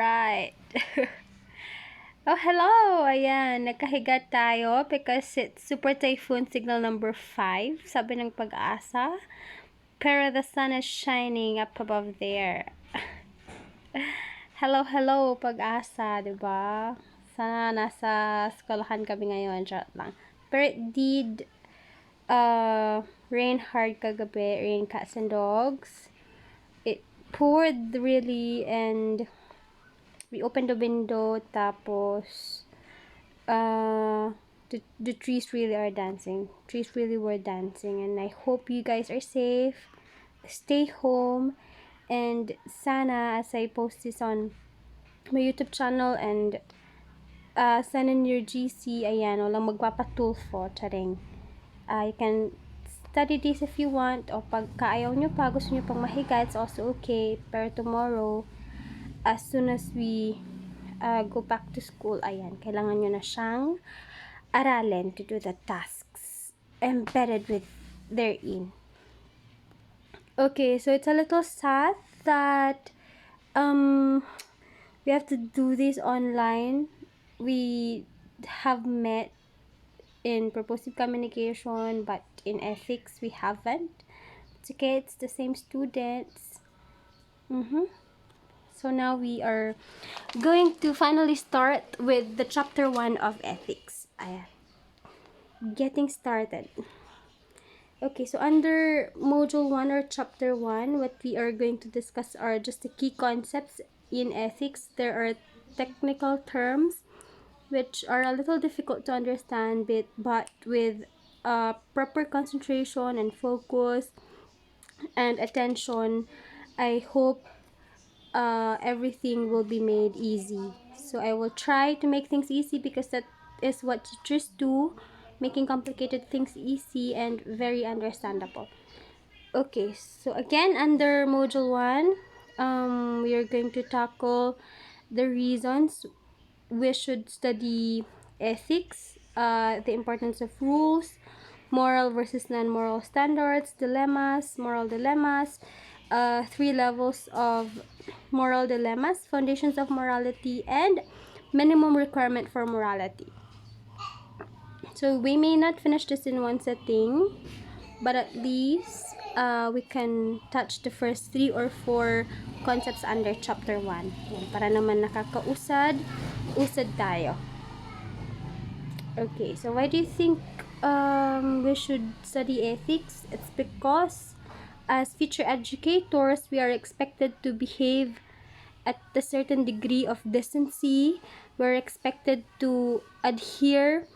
Alright. Oh, hello! Ayan, nagkahiga tayo because it's Super Typhoon Signal number 5, sabi ng Pag-asa. Pero the sun is shining up above there. Hello, hello, Pag-asa, diba? Sana nasa eskwelahan kami ngayon, chat lang. Pero it did rain hard kagabi, rain cats and dogs. It poured really, and we opened the window, tapos the trees really are dancing. Trees really were dancing, and I hope you guys are safe. Stay home, and sana as I post this on my YouTube channel and sana in your GC, ayan, walang magpapatulfo, charing. You can study this if you want, o pagka ayaw nyo pa, gusto nyo pang mahiga, it's also okay. Pero tomorrow, as soon as we go back to school, ayan, kailangan nyo na siyang aralin to do the tasks embedded with therein. Okay, so it's a little sad that we have to do this online. We have met in purposive communication, but in ethics we haven't. It's okay, it's the same students. So now we are going to finally start with the chapter 1 of ethics. Ayan. Getting started. Okay, so under module 1 or chapter 1, what we are going to discuss are just the key concepts in ethics. There are technical terms which are a little difficult to understand, but with proper concentration and focus and attention, I hope everything will be made easy. So I will try to make things easy because that is what teachers do, making complicated things easy and very understandable. Okay, so again, under module 1, we are going to tackle the reasons we should study ethics, the importance of rules, moral versus non-moral standards, dilemmas, moral dilemmas, 3 levels of moral dilemmas, foundations of morality, and minimum requirement for morality. So we may not finish this in one setting, but at least we can touch the first 3 or 4 concepts under chapter 1. Yan, para naman nakakausad tayo. Okay, so why do you think we should study ethics? It's because as future educators, we are expected to behave at a certain degree of decency. We're expected to adhere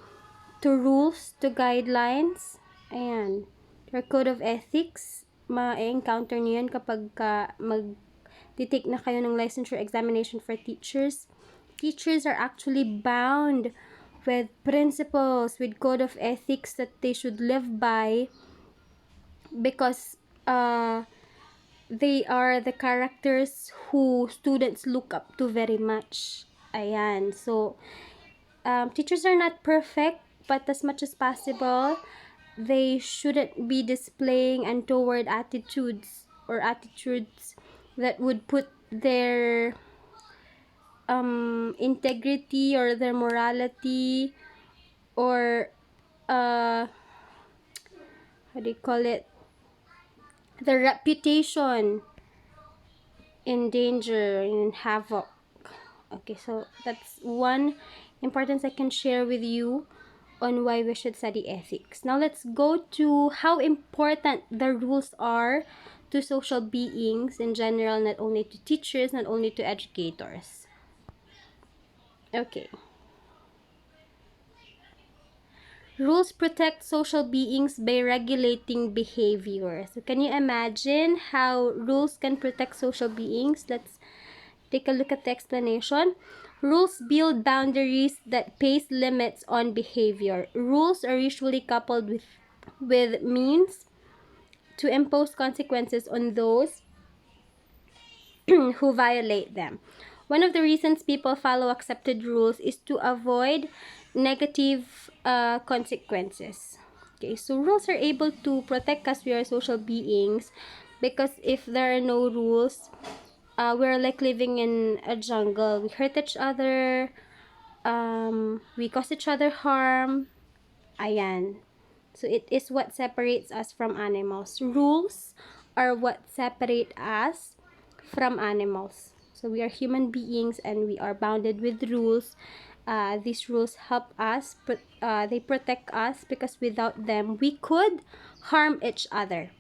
to rules, to guidelines. Ayan. Your code of ethics, ma-encounter niyo yan kapag mag-take na kayo ng licensure examination for teachers. Teachers are actually bound with principles, with code of ethics that they should live by because they are the characters who students look up to very much. Ayan. So, teachers are not perfect, but as much as possible, they shouldn't be displaying untoward attitudes or attitudes that would put their integrity or their morality or how do you call it, their reputation in danger, in havoc. Okay, so that's one importance I can share with you on why we should study ethics. Now let's go to how important the rules are to social beings in general, not only to teachers, not only to educators. Okay. Rules protect social beings by regulating behavior. So can you imagine how rules can protect social beings? Let's take a look at the explanation. Rules build boundaries that place limits on behavior. Rules are usually coupled with means to impose consequences on those who violate them. One of the reasons people follow accepted rules is to avoid negative consequences. Okay, so rules are able to protect us. We are social beings because if there are no rules, we're like living in a jungle. We hurt each other, we cause each other harm. Ayan. So it is what separates us from animals. Rules are what separate us from animals. So we are human beings and we are bounded with rules. These rules help us, but they protect us because without them we could harm each other.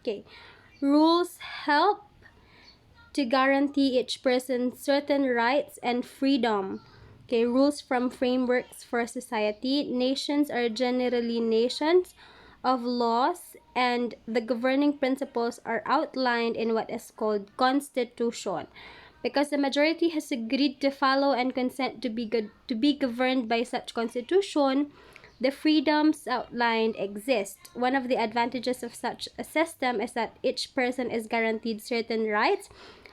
Okay, rules help to guarantee each person certain rights and freedom. Okay, rules from frameworks for society. Nations are generally nations of laws, and the governing principles are outlined in what is called constitution. Because the majority has agreed to follow and consent to be governed by such constitution, the freedoms outlined exist. One of the advantages of such a system is that each person is guaranteed certain rights,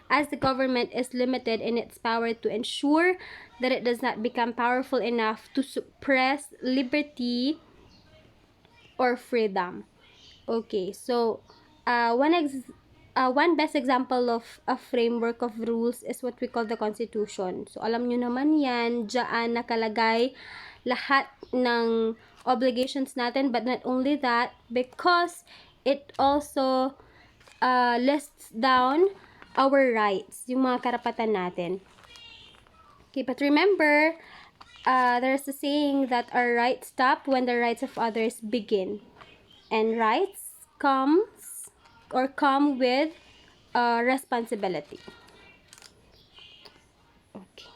as the government is limited in its power to ensure that it does not become powerful enough to suppress liberty or freedom. Okay, so one best example of a framework of rules is what we call the Constitution. So alam nyo naman yan, dyan nakalagay lahat ng obligations natin, but not only that, because it also lists down our rights, yung mga karapatan natin. Okay, but remember, there's a saying that our rights stop when the rights of others begin. And rights come with responsibility. Okay.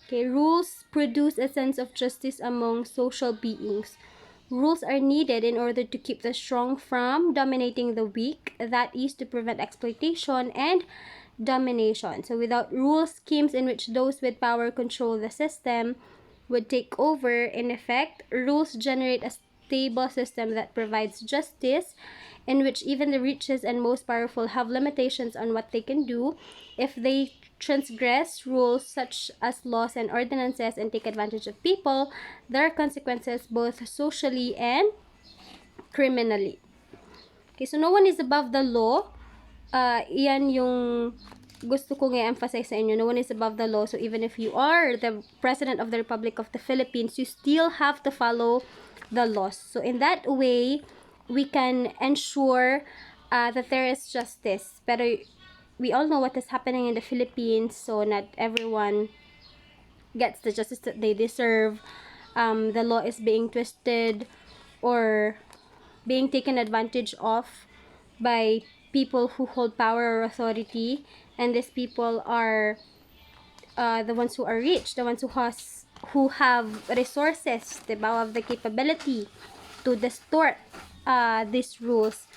Okay, rules produce a sense of justice among social beings. Rules are needed in order to keep the strong from dominating the weak, that is, to prevent exploitation and domination. So without rules, schemes in which those with power control the system would take over. In effect, rules generate a stable system that provides justice, in which even the richest and most powerful have limitations on what they can do. If they transgress rules such as laws and ordinances and take advantage of people, there are consequences both socially and criminally. Okay, so no one is above the law. Iyan yung gusto kong i-emphasize sa inyo. No one is above the law. So even if you are the President of the Republic of the Philippines, you still have to follow the laws. So in that way, we can ensure that there is justice. Pero we all know what is happening in the Philippines, so not everyone gets the justice that they deserve. The law is being twisted or being taken advantage of by people who hold power or authority, and these people are the ones who are rich, the ones who have resources, diba, have the capability to distort these rules.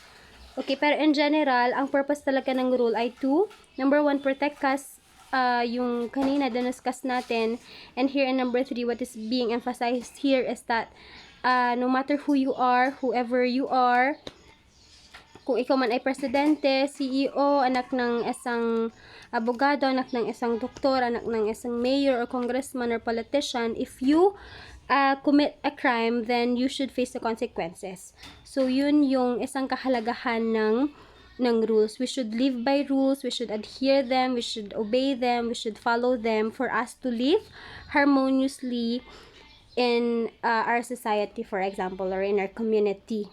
Okay, pero in general, ang purpose talaga ng rule ay to, number 1, protect us, yung kanina dinuscuss natin, and here in number 3, what is being emphasized here is that no matter who you are, whoever you are, kung ikaw man ay presidente, CEO, anak ng isang abogado, anak ng isang doktor, anak ng isang mayor or congressman or politician, if you commit a crime, then you should face the consequences. So yun yung isang kahalagahan ng rules. We should live by rules, we should adhere them, we should obey them, we should follow them for us to live harmoniously in our society, for example, or in our community.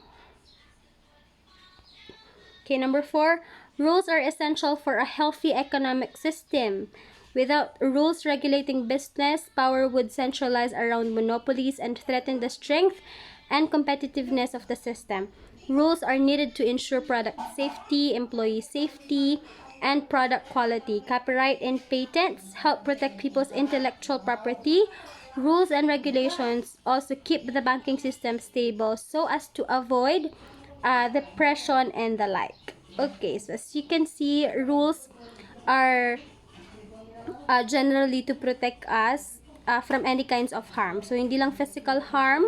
Okay, number 4, rules are essential for a healthy economic system. Without rules regulating business, power would centralize around monopolies and threaten the strength and competitiveness of the system. Rules are needed to ensure product safety, employee safety, and product quality. Copyright and patents help protect people's intellectual property. Rules and regulations also keep the banking system stable so as to avoid depression and the like. Okay, so as you can see, rules are generally to protect us from any kinds of harm. So, hindi lang physical harm,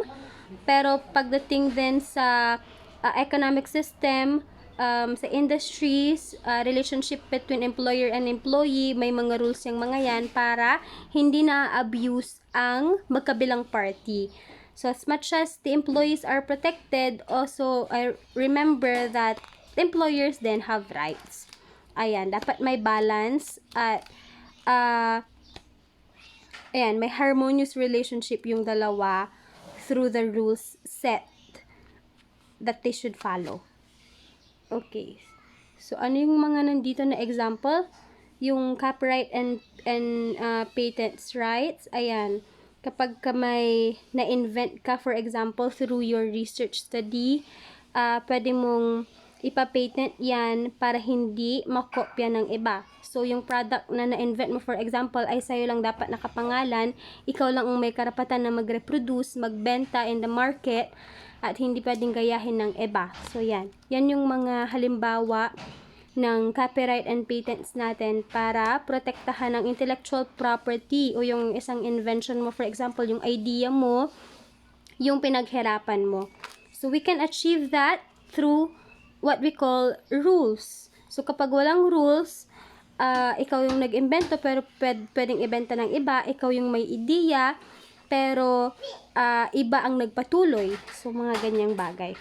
pero pagdating din sa economic system, sa industries, relationship between employer and employee, may mga rules yung mga yan para hindi na-abuse ang magkabilang party. So, as much as the employees are protected, also, I remember that employers then have rights. Ayan, dapat may balance at ayan, may harmonious relationship yung dalawa through the rules set that they should follow. Okay. So, ano yung mga nandito na example? Yung copyright and patents rights. Ayan. Kapag ka may na-invent ka, for example, through your research study, pwede mong ipa-patent yan para hindi makopya ng iba. So, yung product na na-invent mo, for example, ay sa'yo lang dapat nakapangalan, ikaw lang ang may karapatan na mag-reproduce, magbenta in the market, at hindi pwedeng gayahin ng iba. So, yan. Yan yung mga halimbawa ng copyright and patents natin para protektahan ang intellectual property o yung isang invention mo, for example, yung idea mo, yung pinaghirapan mo. So, we can achieve that through what we call rules. So, kapag walang rules, ikaw yung nag-imbento pero pwedeng ibenta ng iba, ikaw yung may ideya, pero iba ang nagpatuloy. So, mga ganyang bagay.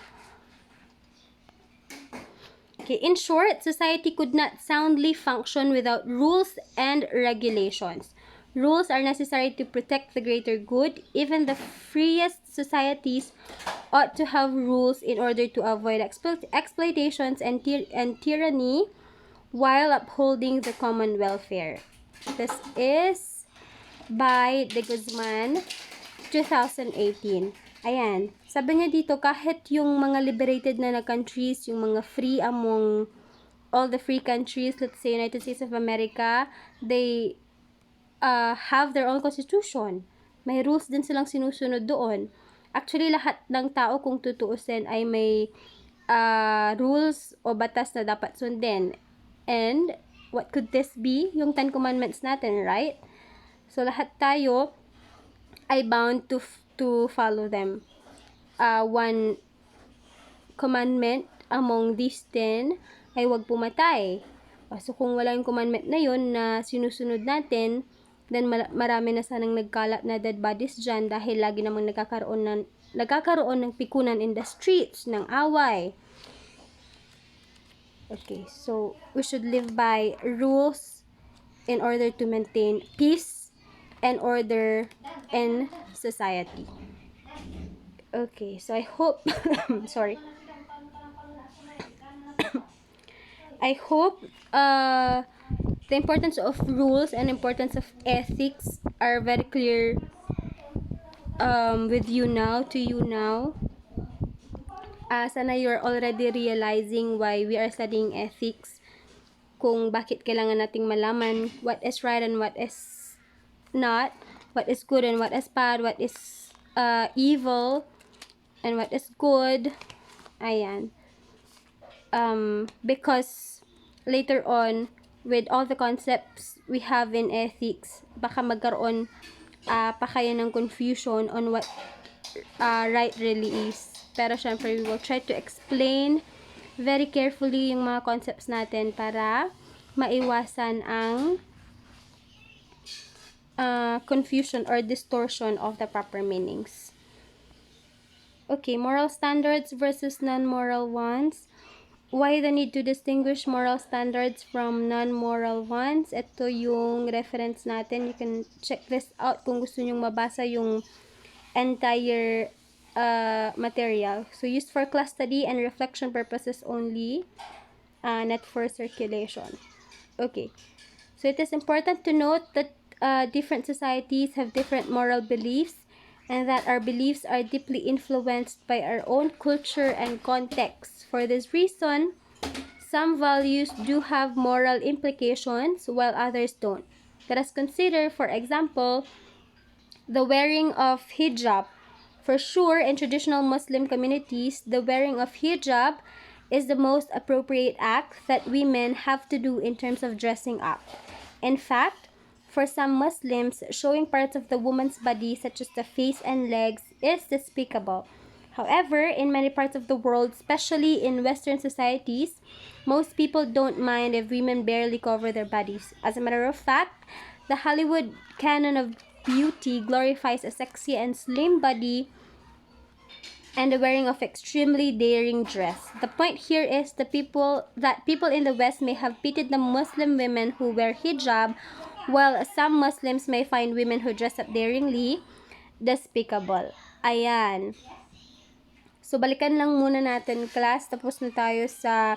Okay, in short, society could not soundly function without rules and regulations. Rules are necessary to protect the greater good. Even the freest societies ought to have rules in order to avoid exploitations and tyranny while upholding the common welfare. This is by De Guzman, 2018. Ayan. Sabi niya dito, kahit yung mga liberated na countries, yung mga free among all the free countries, let's say United States of America, they have their own constitution. May rules din silang sinusunod doon. Actually, lahat ng tao kung tutuusin ay may rules o batas na dapat sundin. And what could this be? Yung 10 Commandments natin, right? So, lahat tayo ay bound to follow them. One commandment among these 10 ay huwag pumatay. So, kung wala yung commandment na yun na sinusunod natin, then marami na sanang nagkalat na dead bodies dyan dahil lagi namang nagkakaroon ng pikunan in the streets, ng away. Okay, so we should live by rules in order to maintain peace and order in society. Okay, so I hope, sorry. I hope the importance of rules and importance of ethics are very clear with you now, to you now. Sana you're already realizing why we are studying ethics, kung bakit kailangan nating malaman what is right and what is not, what is good and what is bad, what is evil and what is good. Ayan. Because later on, with all the concepts we have in ethics, baka magkaroon pa kayo ng confusion on what right really is. Pero syempre, we will try to explain very carefully yung mga concepts natin para maiwasan ang confusion or distortion of the proper meanings. Okay, moral standards versus non-moral ones. Why the need to distinguish moral standards from non-moral ones? Ito yung reference natin. You can check this out kung gusto nyong mabasa yung entire material. So, used for class study and reflection purposes only, not for circulation. Okay. So, it is important to note that different societies have different moral beliefs, and that our beliefs are deeply influenced by our own culture and context. For this reason, some values do have moral implications while others don't. Let us consider, for example, the wearing of hijab. For sure, in traditional Muslim communities, the wearing of hijab is the most appropriate act that women have to do in terms of dressing up. In fact, for some Muslims, showing parts of the woman's body, such as the face and legs, is despicable. However, in many parts of the world, especially in Western societies, most people don't mind if women barely cover their bodies. As a matter of fact, the Hollywood canon of beauty glorifies a sexy and slim body and the wearing of extremely daring dress. The point here is that people in the West may have pitied the Muslim women who wear hijab, while some Muslims may find women who dress up daringly despicable. Ayan. So, balikan lang muna natin, class. Tapos na tayo sa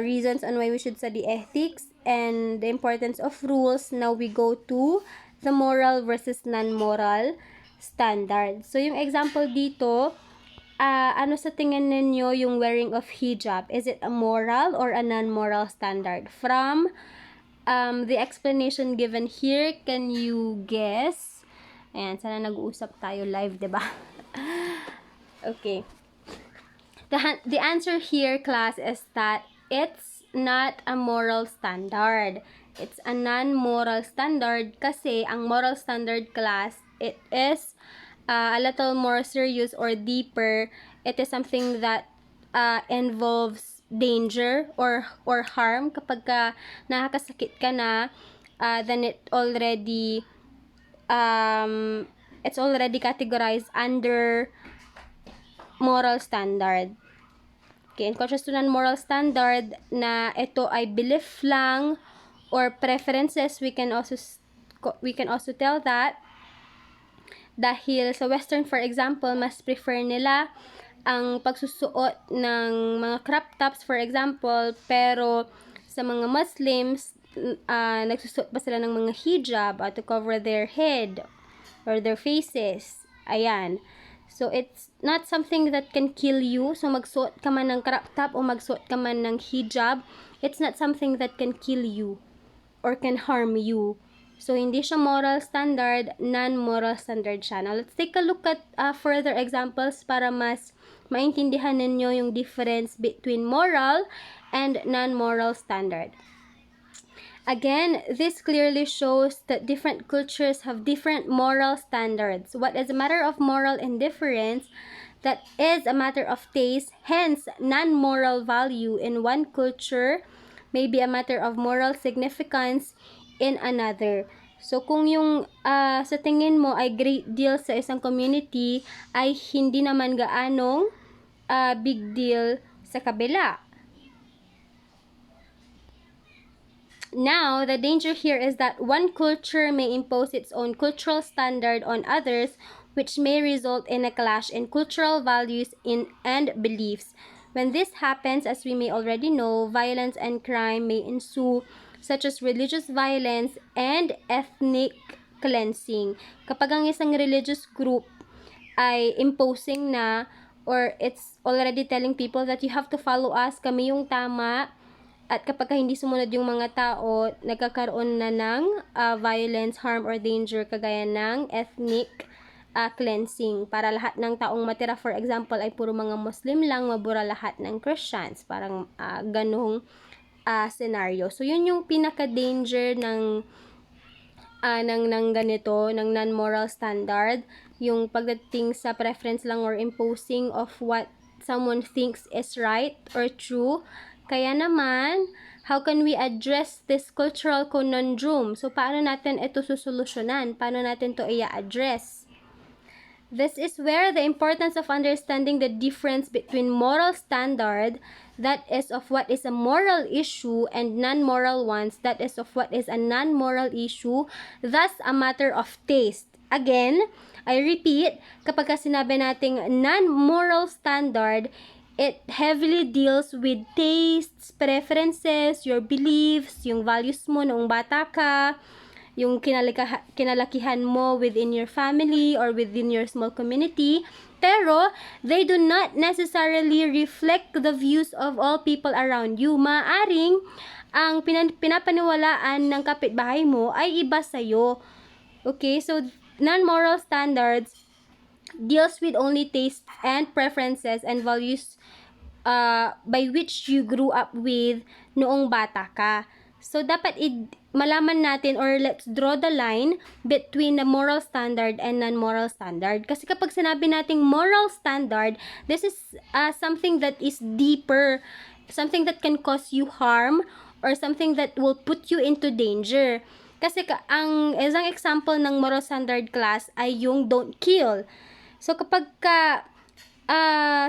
reasons on why we should study ethics and the importance of rules. Now, we go to the moral versus non-moral standard. So, yung example dito, ano sa tingin ninyo yung wearing of hijab? Is it a moral or a non-moral standard? From the explanation given here, can you guess? Ayan, sana nag-uusap tayo live, diba? Okay. The answer here, class, is that it's not a moral standard. It's a non-moral standard kasi ang moral standard, class, it is a little more serious or deeper. It is something that involves danger or harm. Kapag nakakasakit ka na, then it's already categorized under moral standard. Okay, in contrast to non-moral standard na ito ay belief lang or preferences, we can also tell that dahil sa Western, for example, mas prefer nila ang pagsusuot ng mga crop tops, for example, pero sa mga Muslims, nagsusuot pa sila ng mga hijab to cover their head or their faces. Ayan. So, it's not something that can kill you. So, magsuot ka man ng crop top o magsuot ka man ng hijab, it's not something that can kill you or can harm you. So, hindi siya moral standard, non-moral standard siya. Now, let's take a look at further examples para mas maintindihan ninyo yung difference between moral and non-moral standard. Again, this clearly shows that different cultures have different moral standards. What is a matter of moral indifference, that is a matter of taste, hence non-moral value in one culture may be a matter of moral significance in another. So, kung yung sa tingin mo ay great deal sa isang community, ay hindi naman gaanong big deal sa kabila. Now, the danger here is that one culture may impose its own cultural standard on others, which may result in a clash in cultural values and beliefs. When this happens, as we may already know, violence and crime may ensue, such as religious violence and ethnic cleansing. Kapag ang isang religious group ay imposing na, or it's already telling people that you have to follow us, kami yung tama, at kapag hindi sumunod yung mga tao, nagkakaroon na ng violence, harm, or danger kagaya ng ethnic cleansing. Para lahat ng taong matira, for example, ay puro mga Muslim lang, mabura lahat ng Christians. Parang ganong scenario. So, yun yung pinaka-danger ng ganito, ng non-moral standard. Yung pagdating sa preference lang or imposing of what someone thinks is right or true. Kaya naman, how can we address this cultural conundrum? So, paano natin ito susolusyonan? Paano natin ito i-address? This is where the importance of understanding the difference between moral standard, that is of what is a moral issue, and non-moral ones, that is of what is a non-moral issue, thus a matter of taste. Again, I repeat, kapag sinabi nating non-moral standard, it heavily deals with tastes, preferences, your beliefs, yung values mo noong bata ka, yung kinalakihan mo within your family or within your small community. Pero, they do not necessarily reflect the views of all people around you. Maaring, ang pinapaniwalaan ng kapitbahay mo ay iba sa'yo. Okay, so non-moral standards deals with only tastes and preferences and values by which you grew up with noong bata ka. So, dapat malaman natin, or let's draw the line between the moral standard and non-moral standard. Kasi kapag sinabi nating moral standard, this is something that is deeper, something that can cause you harm, or something that will put you into danger. Kasi ang isang example ng moral standard, class, ay yung don't kill. So, kapag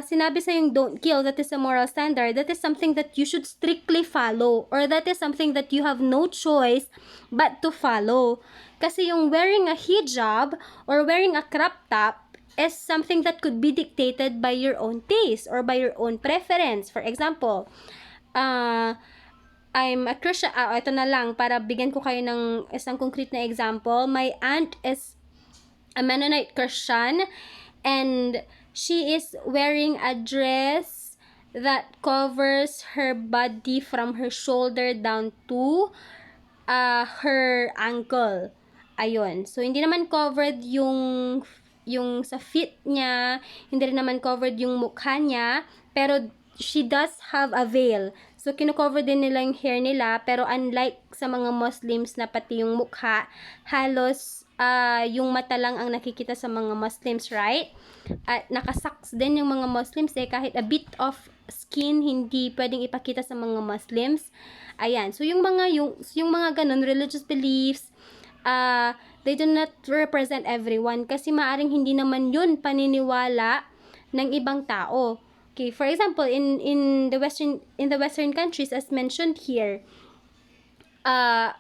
sinabi sa yung don't kill, that is a moral standard, that is something that you should strictly follow, or that is something that you have no choice but to follow. Kasi yung wearing a hijab or wearing a crop top is something that could be dictated by your own taste or by your own preference. For example, I'm a Christian, ito na lang, para bigyan ko kayo ng isang concrete na example. My aunt is a Mennonite Christian, and she is wearing a dress that covers her body from her shoulder down to her ankle. Ayun. So, hindi naman covered yung sa feet niya, hindi rin naman covered yung mukha niya, pero she does have a veil. So, kino-cover din nila yung hair nila, pero unlike sa mga Muslims na pati yung mukha, halos yung mata lang ang nakikita sa mga Muslims, right? At nakasaks din yung mga Muslims kahit a bit of skin hindi pwedeng ipakita sa mga Muslims. Ayan. So, yung mga ganun, religious beliefs, they do not represent everyone kasi maaring hindi naman yun paniniwala ng ibang tao. Okay, for example, in the western countries, as mentioned here,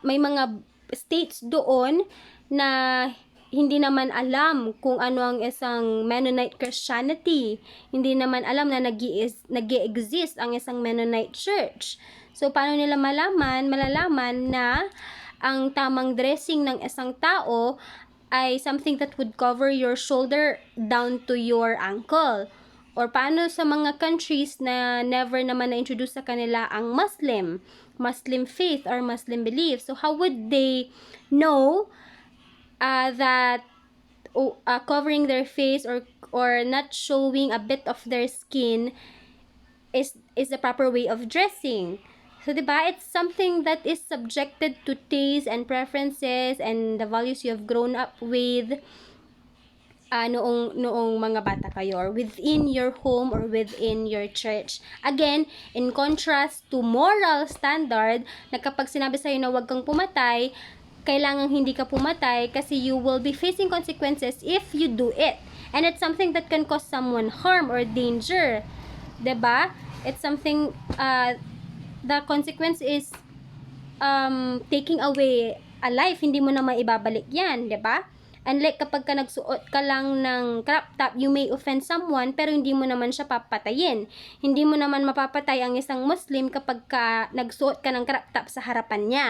may mga states doon na hindi naman alam kung ano ang isang Mennonite Christianity. Hindi naman alam na nag-i-exist ang isang Mennonite church. So, paano nila malalaman na ang tamang dressing ng isang tao ay something that would cover your shoulder down to your ankle? Or paano sa mga countries na never naman na-introduce sa kanila ang Muslim faith or Muslim belief? So, how would they know that covering their face or not showing a bit of their skin is the proper way of dressing? So, diba, it's something that is subjected to taste and preferences and the values you have grown up with noong mga bata kayo, or within your home or within your church. Again, in contrast to moral standard, na kapag sinabi sa'yo na huwag kang pumatay, kailangang hindi ka pumatay kasi you will be facing consequences if you do it. And it's something that can cause someone harm or danger. Diba? It's something, the consequence is taking away a life. Hindi mo na maibabalik yan. Diba? Unlike kapag ka nagsuot ka lang ng crop top, you may offend someone, pero hindi mo naman siya papatayin. Hindi mo naman mapapatay ang isang Muslim kapag ka nagsuot ka ng crop top sa harapan niya.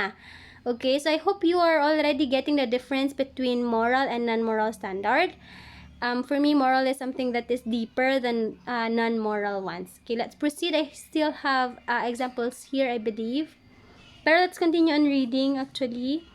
Okay, so I hope you are already getting the difference between moral and non-moral standard. For me, moral is something that is deeper than non-moral ones. Okay, let's proceed. I still have examples here, I believe. Pero let's continue on reading, actually.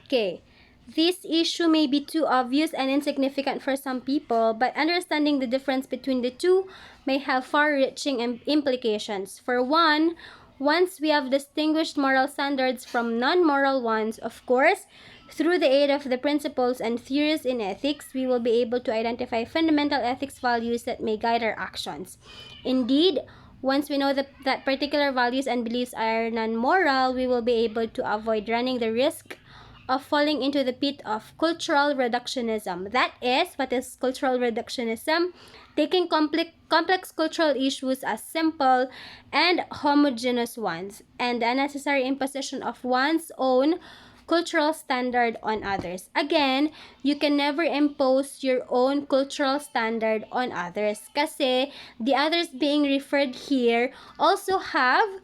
Okay. This issue may be too obvious and insignificant for some people, but understanding the difference between the two may have far-reaching implications. For one, once we have distinguished moral standards from non-moral ones, of course, through the aid of the principles and theories in ethics, we will be able to identify fundamental ethics values that may guide our actions. Indeed, once we know that particular values and beliefs are non-moral, we will be able to avoid running the risk of falling into the pit of cultural reductionism. That is, what is cultural reductionism? Taking complex cultural issues as simple and homogeneous ones, and the unnecessary imposition of one's own cultural standard on others. Again, you can never impose your own cultural standard on others kasi the others being referred here also have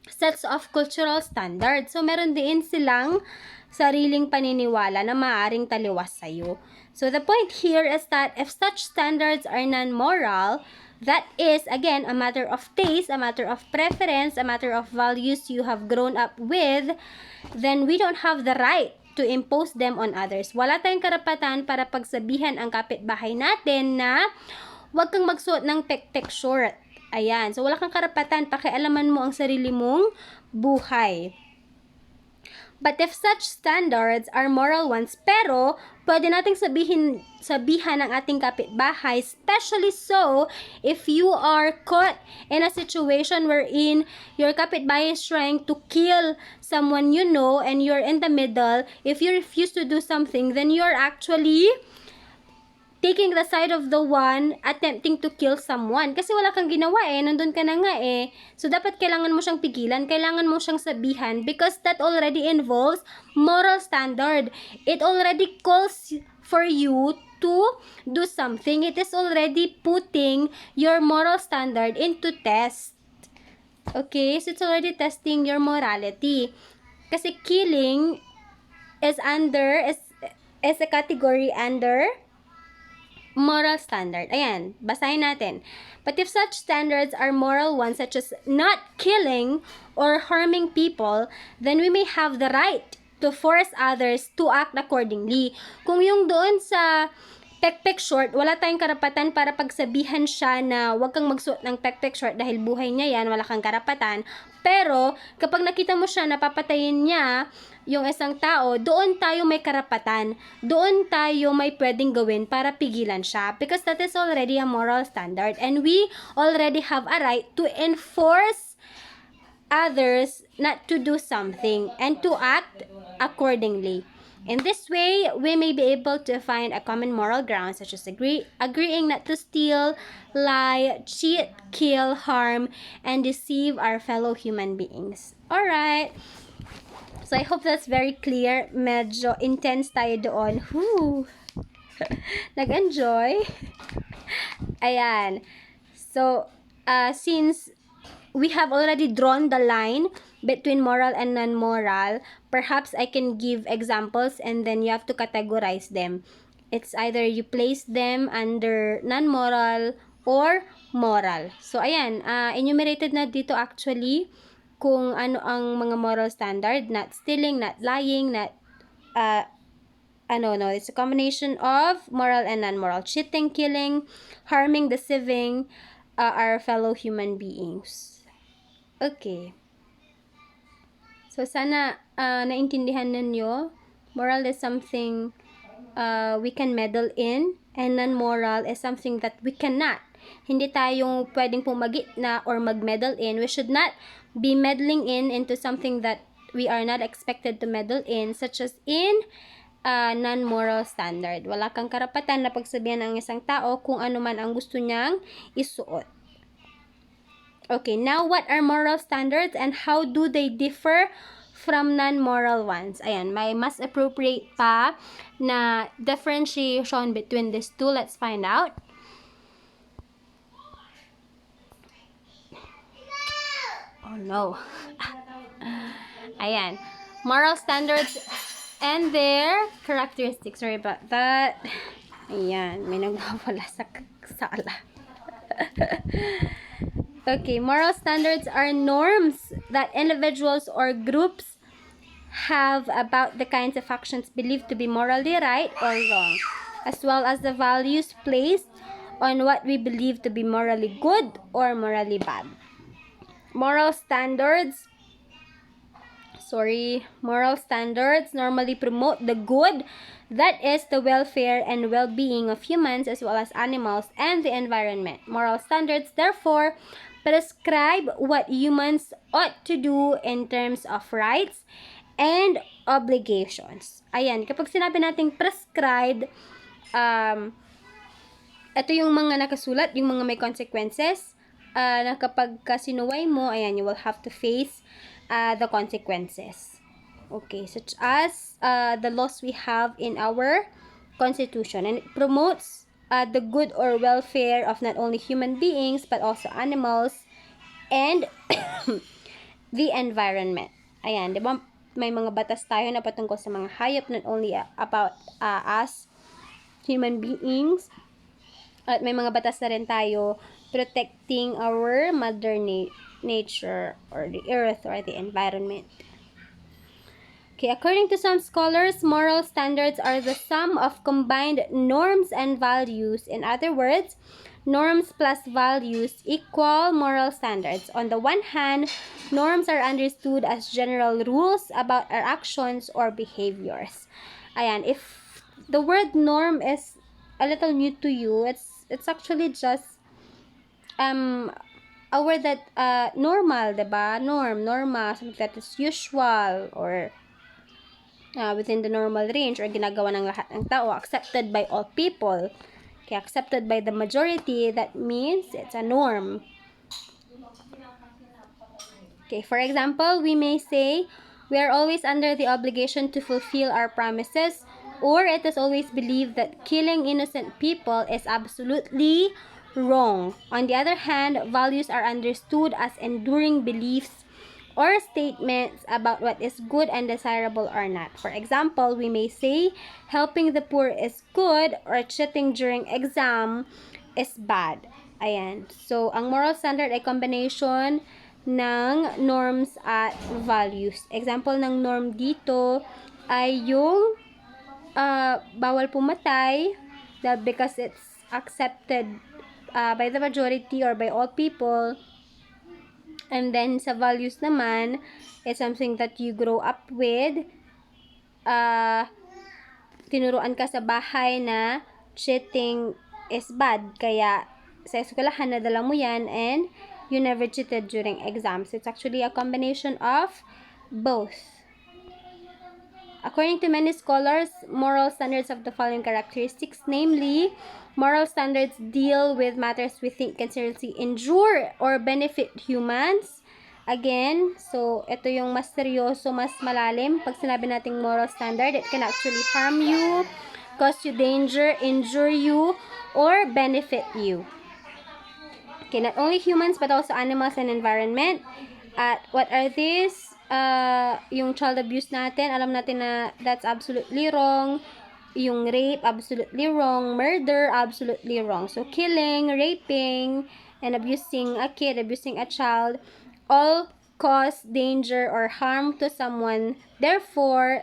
sets of cultural standards. So, meron din silang sariling paniniwala na maaaring taliwas sa'yo. So, the point here is that if such standards are non-moral, that is, again, a matter of taste, a matter of preference, a matter of values you have grown up with, then we don't have the right to impose them on others. Wala tayong karapatan para pagsabihan ang kapitbahay natin na huwag kang magsuot ng tek-tek short. Ayan. So, wala kang karapatan. Pakialaman mo ang sarili mong buhay. But if such standards are moral ones, pero pwede nating sabihan ng ating kapitbahay, especially so if you are caught in a situation wherein your kapitbahay is trying to kill someone you know and you're in the middle. If you refuse to do something, then you're actually taking the side of the one attempting to kill someone. Kasi wala kang ginawa nandun ka na nga So, dapat kailangan mo siyang pigilan, kailangan mo siyang sabihan because that already involves moral standard. It already calls for you to do something. It is already putting your moral standard into test. Okay? So, it's already testing your morality. Kasi killing is a category under moral standard. Ayan, basahin natin. But if such standards are moral ones, such as not killing or harming people, then we may have the right to force others to act accordingly. Kung yung doon sa pekpek short, wala tayong karapatan para pagsabihan siya na huwag kang magsuot ng pekpek short dahil buhay niya yan, wala kang karapatan. Pero, kapag nakita mo siya na papatayin niya yung isang tao, doon tayo may karapatan. Doon tayo may pwedeng gawin para pigilan siya. Because that is already a moral standard. And we already have a right to enforce others not to do something and to act accordingly. In this way, we may be able to find a common moral ground such as agreeing not to steal, lie, cheat, kill, harm, and deceive our fellow human beings. Alright. So, I hope that's very clear. Medyo intense tayo doon. Whew. Nag-enjoy. Ayan. So, since we have already drawn the line between moral and non-moral, perhaps I can give examples and then you have to categorize them. It's either you place them under non-moral or moral. So, ayan. Enumerated na dito actually kung ano ang mga moral standard. Not stealing, not lying, not it's a combination of moral and non-moral. Cheating, killing, harming, deceiving our fellow human beings. Okay. So, sana naintindihan ninyo. Moral is something we can meddle in, and non-moral is something that we cannot. Hindi tayong pwedeng pumagitna or mag-meddle in. We should not be meddling into something that we are not expected to meddle in, such as in non-moral standard. Wala kang karapatan na pagsabihan ng isang tao kung ano man ang gusto niyang isuot. Okay, now what are moral standards and how do they differ from non-moral ones? Ayan, may mas appropriate pa na differentiation between these two. Let's find out. Oh no. Ayan. Moral standards and their characteristics. Sorry about that. Ayan. May nagwawala sa sala. Okay. Moral standards are norms that individuals or groups have about the kinds of actions believed to be morally right or wrong, as well as the values placed on what we believe to be morally good or morally bad. Moral standards normally promote the good, that is, the welfare and well-being of humans as well as animals and the environment. Moral standards, therefore, prescribe what humans ought to do in terms of rights and obligations. Ayan, kapag sinabi nating prescribed, ito yung mga nakasulat, yung mga may consequences, na kapag sinuway mo, ayan, you will have to face the consequences. Okay, such as the laws we have in our constitution. And it promotes the good or welfare of not only human beings, but also animals and the environment. Ayan, di ba? May mga batas tayo na patungkol sa mga hayop, not only about us, human beings, at may mga batas na rin tayo protecting our mother nature or the earth or the environment. Okay, according to some scholars, moral standards are the sum of combined norms and values. In other words, norms plus values equal moral standards. On the one hand, norms are understood as general rules about our actions or behaviors. Ayan, if the word norm is a little new to you, it's actually just a word that normal, diba? Norma, something that is usual or within the normal range or ginagawa ng lahat ng tao, accepted by all people. Okay, accepted by the majority, that means it's a norm. Okay, for example, we may say, we are always under the obligation to fulfill our promises, or it is always believed that killing innocent people is absolutely wrong. On the other hand, values are understood as enduring beliefs or statements about what is good and desirable or not. For example, we may say, helping the poor is good, or cheating during exam is bad. Ayan. So, ang moral standard ay combination ng norms at values. Example ng norm dito ay yung bawal pumatay because it's accepted by the majority or by all people. And then sa values naman, it's something that you grow up with. Tinuruan ka sa bahay na cheating is bad. Kaya sa eskwelahan nadala mo yan and you never cheated during exams. It's actually a combination of both. According to many scholars, moral standards have the following characteristics, namely, moral standards deal with matters we think can seriously injure or benefit humans. Again, so ito yung mas seryoso, mas malalim. Pag sinabi nating moral standard, it can actually harm you, cause you danger, injure you, or benefit you. Okay, not only humans but also animals and environment. At what are these? Yung child abuse natin, alam natin na that's absolutely wrong. Yung rape, absolutely wrong. Murder, absolutely wrong. So, killing, raping, and abusing a kid, abusing a child, all cause danger or harm to someone. Therefore,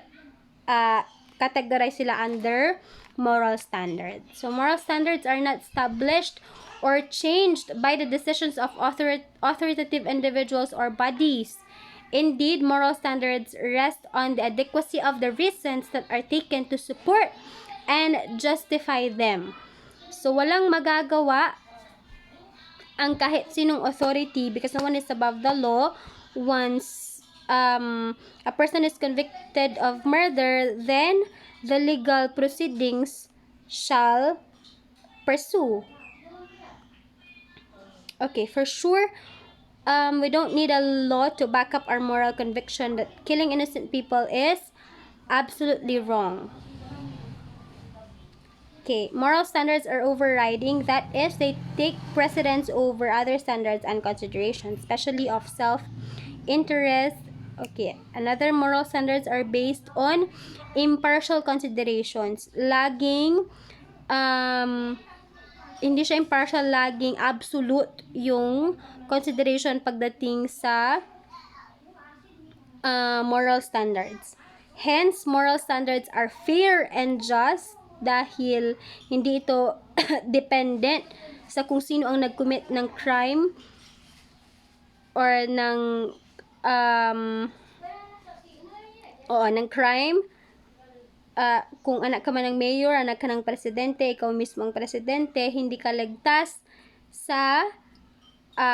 categorize sila under moral standards. So, moral standards are not established or changed by the decisions of authoritative individuals or bodies. Indeed, moral standards rest on the adequacy of the reasons that are taken to support and justify them. So, walang magagawa ang kahit sinong authority because no one is above the law. Once a person is convicted of murder, then the legal proceedings shall pursue. Okay, for sure, we don't need a law to back up our moral conviction that killing innocent people is absolutely wrong. Okay, moral standards are overriding. That is, they take precedence over other standards and considerations, especially of self-interest. Okay, another moral standards are based on impartial considerations. Laging, hindi siya impartial, laging absolute yung consideration pagdating sa moral standards. Hence, moral standards are fair and just dahil hindi ito dependent sa kung sino ang nag-commit ng crime or ng crime. Kung anak ka man ng mayor, anak ka ng presidente, ikaw mismo ang presidente, hindi ka ligtas sa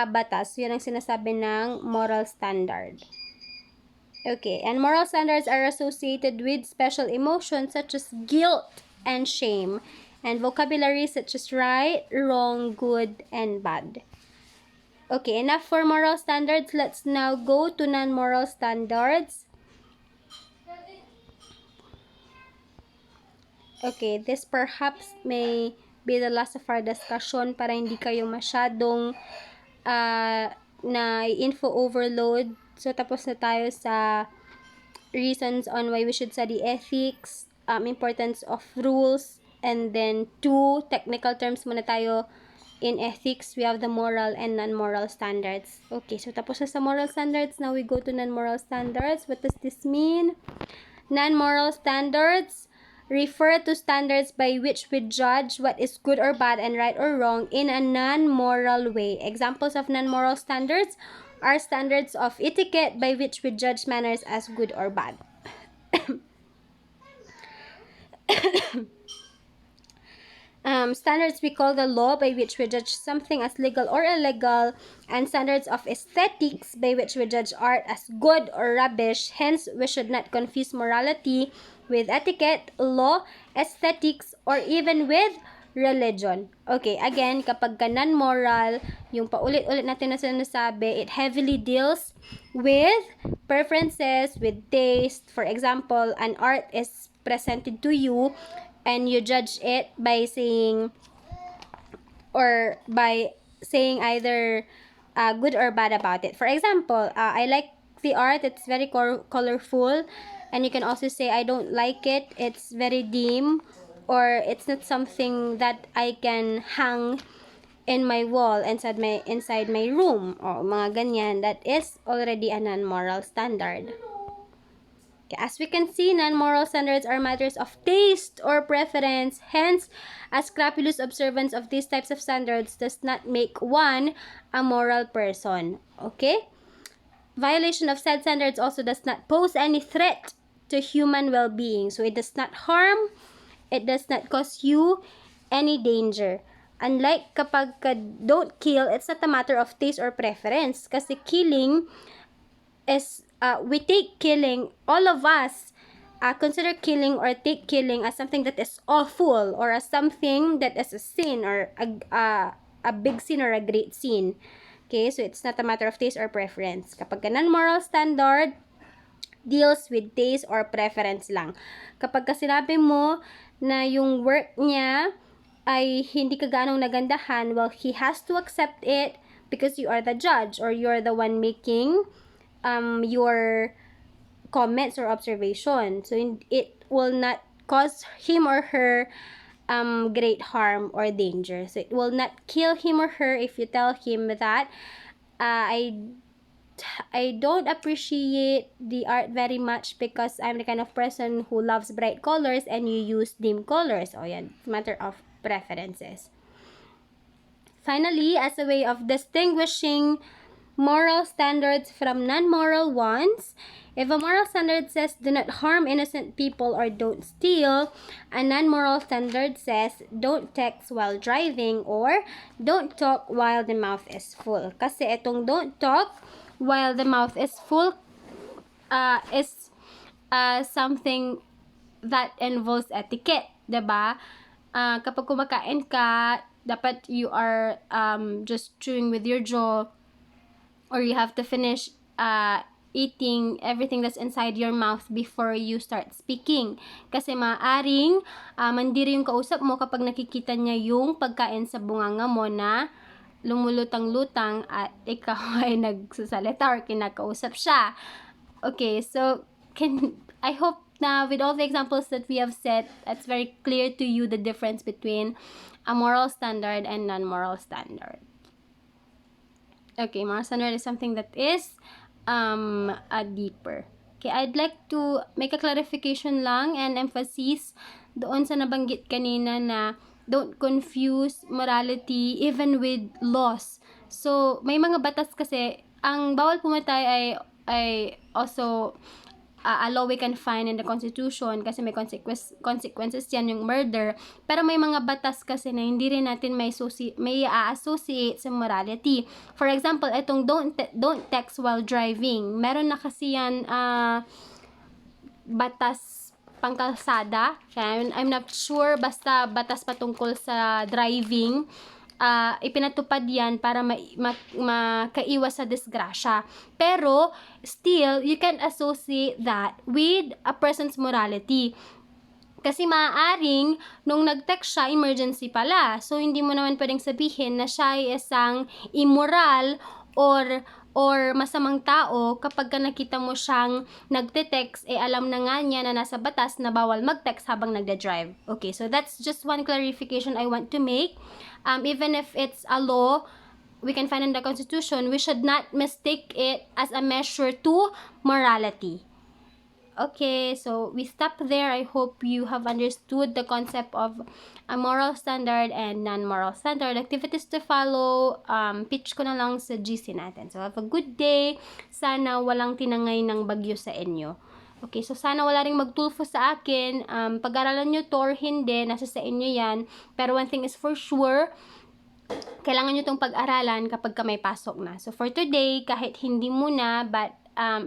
batas. Yan ang sinasabi ng moral standard. Okay, and moral standards are associated with special emotions such as guilt and shame, and vocabulary such as right, wrong, good, and bad. Okay, enough for moral standards. Let's now go to non-moral standards. Okay, this perhaps may be the last of our discussion para hindi kayo masyadong na info overload. So, tapos na tayo sa reasons on why we should study ethics, importance of rules, and then 2 technical terms muna tayo in ethics. We have the moral and non-moral standards. Okay, so tapos na sa moral standards. Now we go to non-moral standards. What does this mean? Non-moral standards refer to standards by which we judge what is good or bad and right or wrong in a non-moral way. Examples of non-moral standards are standards of etiquette by which we judge manners as good or bad. Standards we call the law by which we judge something as legal or illegal, and standards of aesthetics by which we judge art as good or rubbish. Hence, we should not confuse morality with etiquette, law, aesthetics, or even with religion. Okay, again, kapag ka non-moral, yung paulit-ulit natin na sinasabi, it heavily deals with preferences, with taste. For example, an art is presented to you and you judge it by saying either good or bad about it. For example, I like the art, it's very colorful, and you can also say I don't like it, it's very dim, or it's not something that I can hang in my wall inside my room, o mga ganyan. That is already a non-moral standard. Okay, as we can see, non-moral standards are matters of taste or preference. Hence, a scrupulous observance of these types of standards does not make one a moral person. Okay? Violation of said standards also does not pose any threat to human well-being. So, it does not harm, it does not cause you any danger. Unlike kapag don't kill, it's not a matter of taste or preference. Kasi killing is, we take killing, all of us consider killing or take killing as something that is awful, or as something that is a sin, or a big sin or a great sin. Okay, so it's not a matter of taste or preference. Kapag non-moral standard deals with taste or preference lang. Kapag sinabi mo na yung work niya ay hindi ka ganong nagandahan, well, he has to accept it because you are the judge, or you're the one making your comments or observation. So it will not cause him or her great harm or danger. So it will not kill him or her if you tell him that I don't appreciate the art very much because I'm the kind of person who loves bright colors and you use dim colors. O yan, it's a matter of preferences. Finally, as a way of distinguishing moral standards from non-moral ones, if a moral standard says do not harm innocent people or don't steal, a non-moral standard says don't text while driving or don't talk while the mouth is full. Kasi itong don't talk while the mouth is full is something that involves etiquette, diba? Kapag kumakain ka, dapat you are just chewing with your jaw, or you have to finish eating everything that's inside your mouth before you start speaking. Kasi maaring mandiri yung kausap mo kapag nakikita niya yung pagkain sa bunganga mo na lumulutang-lutang at ikaw ay nagsasalita or kinakausap siya. Okay, so I hope na with all the examples that we have set, it's very clear to you the difference between a moral standard and non-moral standard. Okay, moral standard is something that is deeper. Okay, I'd like to make a clarification lang and emphasis doon sa nabanggit kanina na don't confuse morality even with laws. So, may mga batas kasi, ang bawal pumatay ay also a law we can find in the Constitution kasi may consequences yan yung murder. Pero may mga batas kasi na hindi rin natin may associate sa morality. For example, itong don't text while driving. Meron na kasi yan batas pangkalsada. I'm not sure, basta batas patungkol sa driving. Ipinatupad yan para makaiwas sa disgrasya. Pero, still, you can associate that with a person's morality. Kasi maaaring, nung nag-text siya, emergency pala. So, hindi mo naman pwedeng sabihin na siya ay isang immoral or masamang tao kapag ka nakita mo siyang nagte-text, alam na nga niya na nasa batas na bawal mag-text habang nagda-drive. Okay, so that's just one clarification I want to make. Even if it's a law we can find in the Constitution, we should not mistake it as a measure to morality. Okay, so we stop there. I hope you have understood the concept of a moral standard and non-moral standard. Activities to follow, pitch ko na lang sa GC natin. So, have a good day. Sana walang tinangay ng bagyo sa inyo. Okay, so sana wala ring magtulfo sa akin. Pag-aralan nyo to or hindi, nasa sa inyo yan. Pero one thing is for sure, kailangan nyo itong pag-aralan kapag ka may pasok na. So, for today, kahit hindi muna, but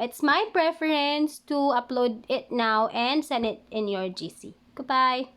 it's my preference to upload it now and send it in your GC. Goodbye!